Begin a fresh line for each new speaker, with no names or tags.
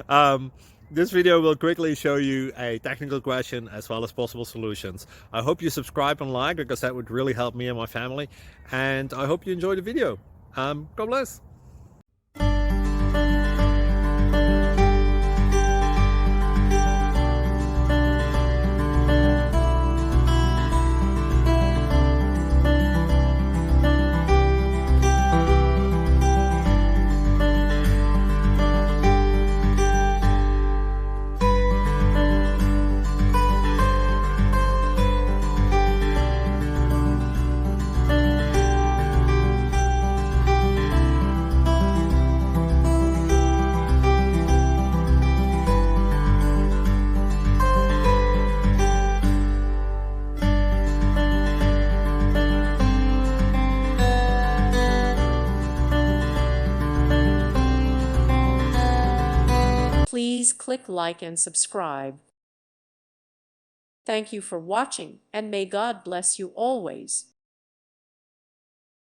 um, this video will quickly show you a technical question as well as possible solutions. I hope you subscribe and like because that would really help me and my family. And I hope you enjoy the video. God bless.
Please click like and subscribe. Thank you for watching, and may God bless you always.